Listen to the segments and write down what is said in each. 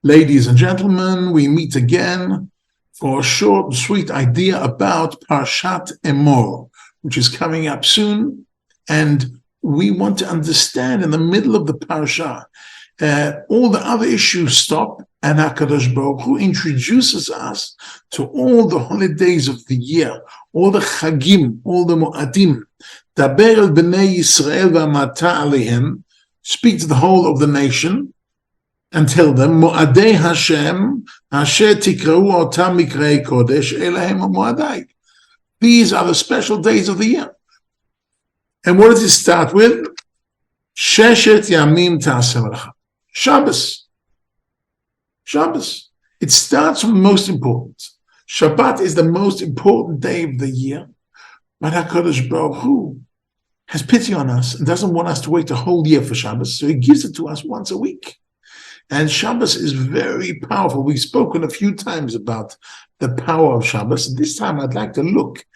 Ladies and gentlemen, we meet again for a short and sweet idea about Parshat Emor, which is coming up soon. And we want to understand in the middle of the Parsha, all the other issues stop, and HaKadosh Baruch Hu introduces us to all the holidays of the year, all the Chagim, all the Mo'adim. Daber el b'nei Yisrael v'amata alehem, speak to the whole of the nation, and tell them, Mo'adei Hashem, Asher tikra'u otam mikrei kodesh, elahem mo'adai. These are the special days of the year. And what does it start with? Sheshet yamim ta'aseh melacha. Shabbos. Shabbos. It starts from the most important. Shabbat is the most important day of the year. But HaKadosh Baruch Hu has pity on us and doesn't want us to wait a whole year for Shabbos, so he gives it to us once a week. And Shabbos is very powerful. We've spoken a few times about the power of Shabbos. This time I'd like to look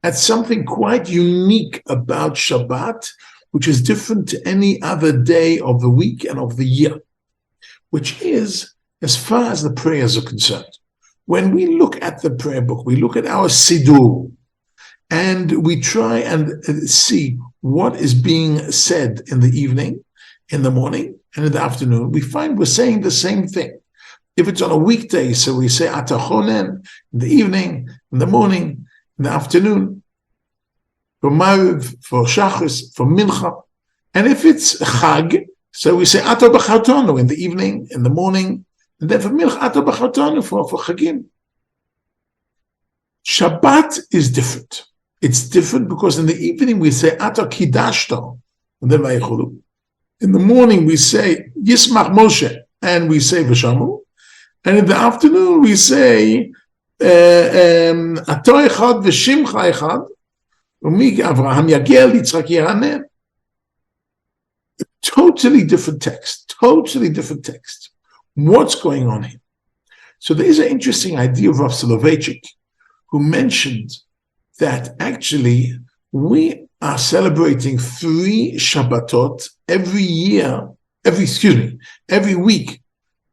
at something quite unique about Shabbat, which is different to any other day of the week and of the year, which is as far as the prayers are concerned. When we look at the prayer book, we look at our Siddur, and we try and see what is being said in the evening, in the morning, and in the afternoon. We find we're saying the same thing. If it's on a weekday, so we say Atachonen in the evening, in the morning, in the afternoon, for Mariv, for Shachris, for Mincha. And if it's Chag, so we say Ato B'chartonu in the evening, in the morning, and then for Mincha, Ato B'chartonu for Chagim. Shabbat is different. It's different because in the evening we say Ato Kidashto, and then Vayichulu. In the morning we say Yismach Moshe, and we say V'shamu. And in the afternoon we say Ato Echad V'shimcha Echad, Avraham Yagel Yitzchak Yeranen. Totally different text. Totally different text. What's going on here? So there is an interesting idea of Rav Soloveitchik, who mentioned that actually we are celebrating 3 Shabbatot every week.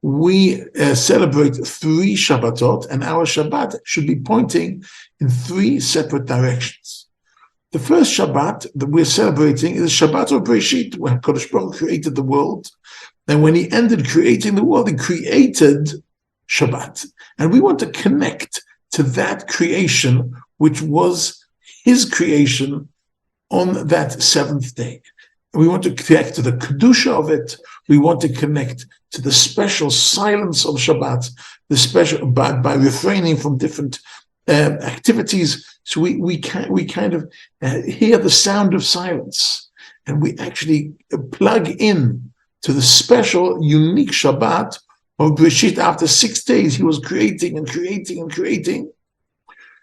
We celebrate 3 Shabbatot, and our Shabbat should be pointing in 3 separate directions. The first Shabbat that we're celebrating is Shabbat of Breshit, when Kodesh Baruch Hu created the world. And when he ended creating the world, he created Shabbat. And we want to connect to that creation, which was his creation on that 7th day. We want to connect to the Kedusha of it. We want to connect to the special silence of Shabbat, the special by refraining from different activities. So we kind of hear the sound of silence, and we actually plug in to the special, unique Shabbat of Breshit. After 6 days, he was creating and creating and creating.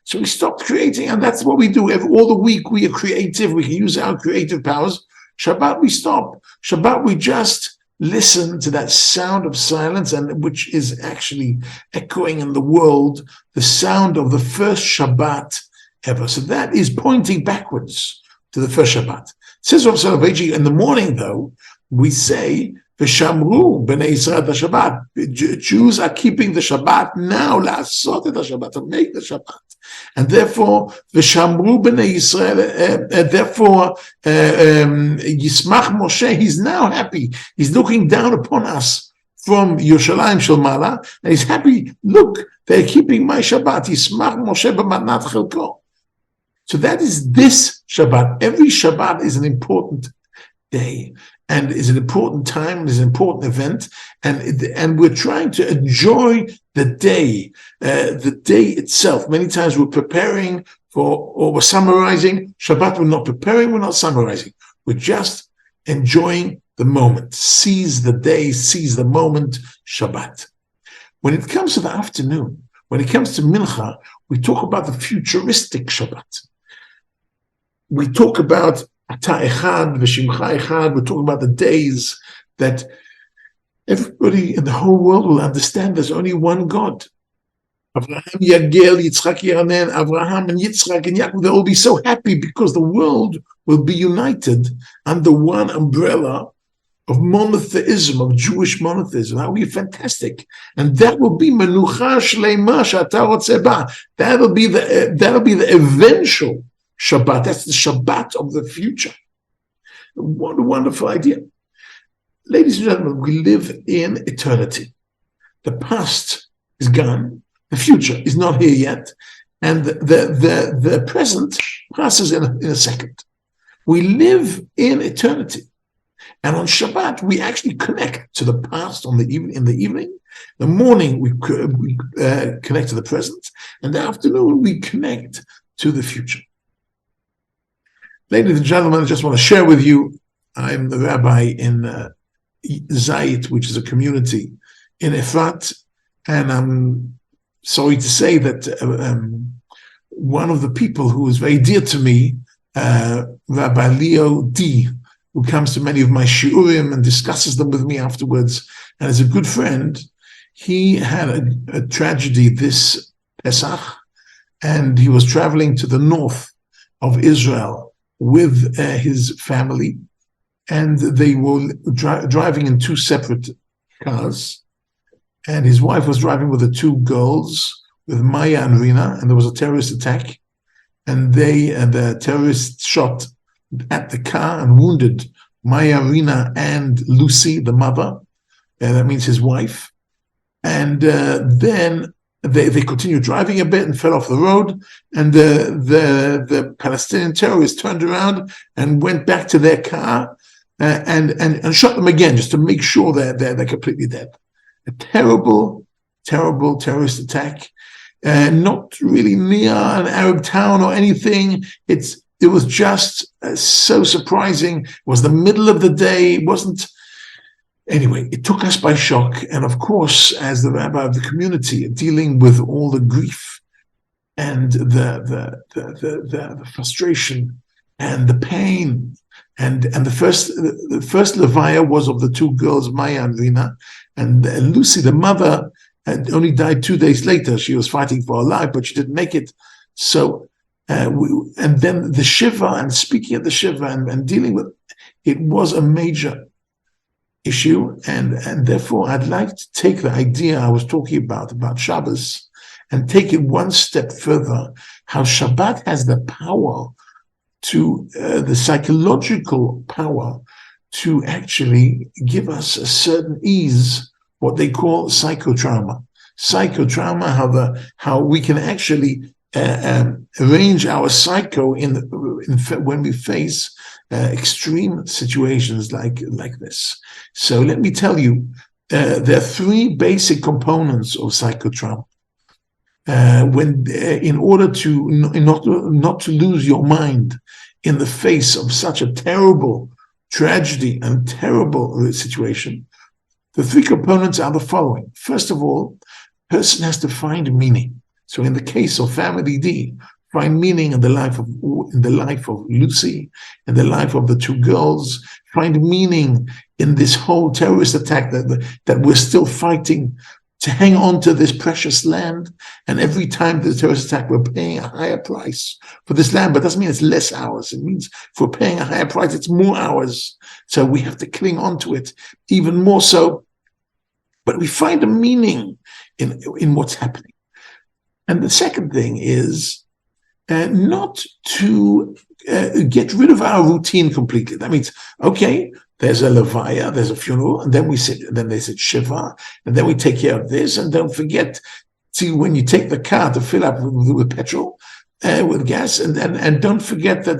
So we stopped creating, and that's what we do. All the week we are creative. We can use our creative powers. Shabbat, we stop. Shabbat, we just listen to that sound of silence, and which is actually echoing in the world, the sound of the first Shabbat ever. So that is pointing backwards to the first Shabbat. It says Rav Soloveitchik, in the morning, though, we say, V'shamru b'nei Yisrael Shabbat. Jews are keeping the Shabbat now, la'asot et Shabbat, to make the Shabbat. And therefore, V'shamru b'nei Yisrael, therefore, Yismach Moshe, he's now happy. He's looking down upon us from Yerushalayim Shel Mala, and he's happy. Look, they're keeping my Shabbat. Yismach Moshe b'matnat chelko. So that is this Shabbat. Every Shabbat is an important day, and is an important time, is an important event, and we're trying to enjoy the day itself. Many times we're preparing for, or we're summarizing. Shabbat, we're not preparing, we're not summarizing. We're just enjoying the moment. Seize the day, seize the moment, Shabbat. When it comes to the afternoon, when it comes to Mincha, we talk about the futuristic Shabbat. We talk about Ata Echad, V'shimcha Echad. We're talking about the days that everybody in the whole world will understand there's only one God. Avraham Yagel, Yitzchak Yeranen, Avraham and Yitzchak and Yaakov, they'll all be so happy because the world will be united under one umbrella of monotheism, of Jewish monotheism. That will be fantastic, and that will be menucha shleima she'ata rotzeh ba. That'll be the eventual Shabbat. That's the Shabbat of the future. What a wonderful idea, ladies and gentlemen. We live in eternity. The past is gone. The future is not here yet, and the present passes in a second. We live in eternity. And on Shabbat, we actually connect to the past in the evening. The morning, we connect to the present. And the afternoon, we connect to the future. Ladies and gentlemen, I just want to share with you, I'm the rabbi in Zayit, which is a community in Efrat. And I'm sorry to say that one of the people who is very dear to me, Rabbi Leo D., who comes to many of my shiurim and discusses them with me afterwards, and is a good friend, he had a tragedy this Pesach, and he was traveling to the north of Israel with his family, and they were driving in two separate cars, and his wife was driving with the two girls, with Maya and Rina, and there was a terrorist attack, and the terrorists shot at the car and wounded Maya, Rina, and Lucy, the mother. That means his wife. And then they continued driving a bit and fell off the road. And the Palestinian terrorists turned around and went back to their car and shot them again, just to make sure they're completely dead. A terrible, terrible terrorist attack. Not really near an Arab town or anything. It was just so surprising. It was the middle of the day. It wasn't. Anyway, it took us by shock. And of course, as the rabbi of the community, dealing with all the grief and the frustration and the pain, and the first levaya was of the two girls, Maya and Rina, and Lucy, the mother, had only died 2 days later. She was fighting for her life, but she didn't make it. So. And then the Shiva, and speaking at the Shiva and dealing with it was a major issue. And therefore, I'd like to take the idea I was talking about Shabbos, and take it one step further, how Shabbat has the power the psychological power to actually give us a certain ease, what they call psychotrauma. Psychotrauma, how we can actually arrange our psycho when we face extreme situations like this. So let me tell you, there are three basic components of psychotrauma. In order to not to lose your mind in the face of such a terrible tragedy and terrible situation, the three components are the following. First of all, a person has to find meaning. So in the case of family D, find meaning in the life of Lucy, in the life of the two girls, find meaning in this whole terrorist attack that we're still fighting to hang on to this precious land. And every time there's a terrorist attack, we're paying a higher price for this land. But it doesn't mean it's less hours. It means if we're paying a higher price, it's more hours. So we have to cling on to it even more so. But we find a meaning in what's happening. And the second thing is not to get rid of our routine completely. That means, okay, there's a levaya, there's a funeral, and then they said Shiva, and then we take care of this, and don't forget to, when you take the car to fill up with petrol, with gas, and don't forget so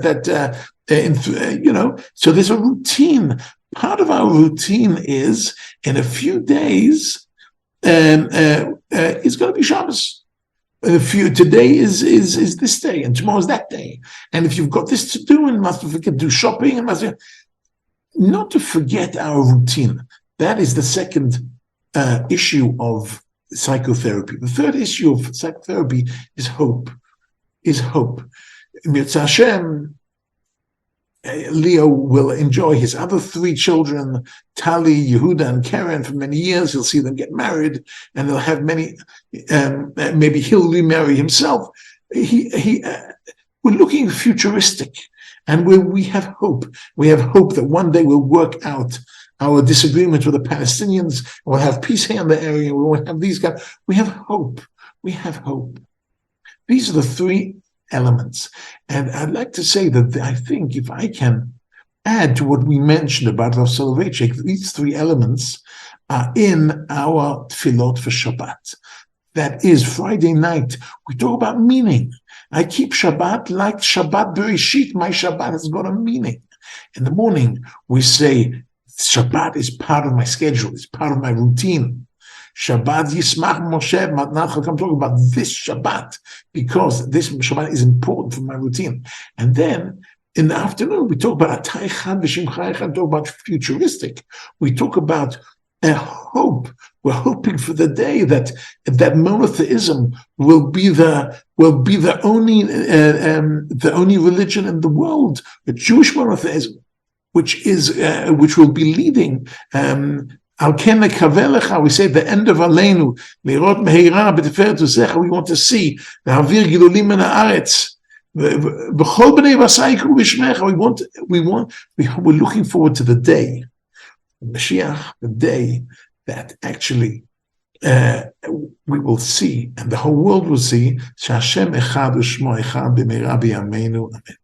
there's a routine. Part of our routine is, in a few days, it's going to be Shabbos. Today is this day, and tomorrow is that day. And if you've got this to do, and must forget do shopping, and not to forget our routine. That is the second issue of psychotherapy. The third issue of psychotherapy is hope. Mirza Hashem, Leo will enjoy his other three children, Tali, Yehuda, and Karen, for many years. He'll see them get married, and they'll have many. Maybe he'll remarry himself. We're looking futuristic, and we have hope. We have hope that one day we'll work out our disagreement with the Palestinians. We'll have peace here in the area. We won't have these guys. We have hope. We have hope. These are the three elements. And I'd like to say that I think if I can add to what we mentioned about Rav Soloveitchik, these three elements are in our tefillot for Shabbat. That is, Friday night, we talk about meaning. I keep Shabbat like Shabbat Bereshit. My Shabbat has got a meaning. In the morning, we say, Shabbat is part of my schedule. It's part of my routine. Shabbat Yismach Moshe Matnat. I'm talking about this Shabbat because this Shabbat is important for my routine. And then in the afternoon, we talk about Atay Chad V'Shimcha Echad, talk about futuristic. We talk about a hope. We're hoping for the day that monotheism will be the only religion in the world, the Jewish monotheism, which will be leading. Al ken nekaveh, we say the end of Aleinu, leirot meheira b'tiferet uzecha. We want to see the havir gilulim min haaretz. B'chol bnei basai yikru b'shmecha. We're looking forward to the day, Mashiach, the day that actually we will see, and the whole world will see, Hashem echad u'shmo echad b'meira b'yameinu. Amen.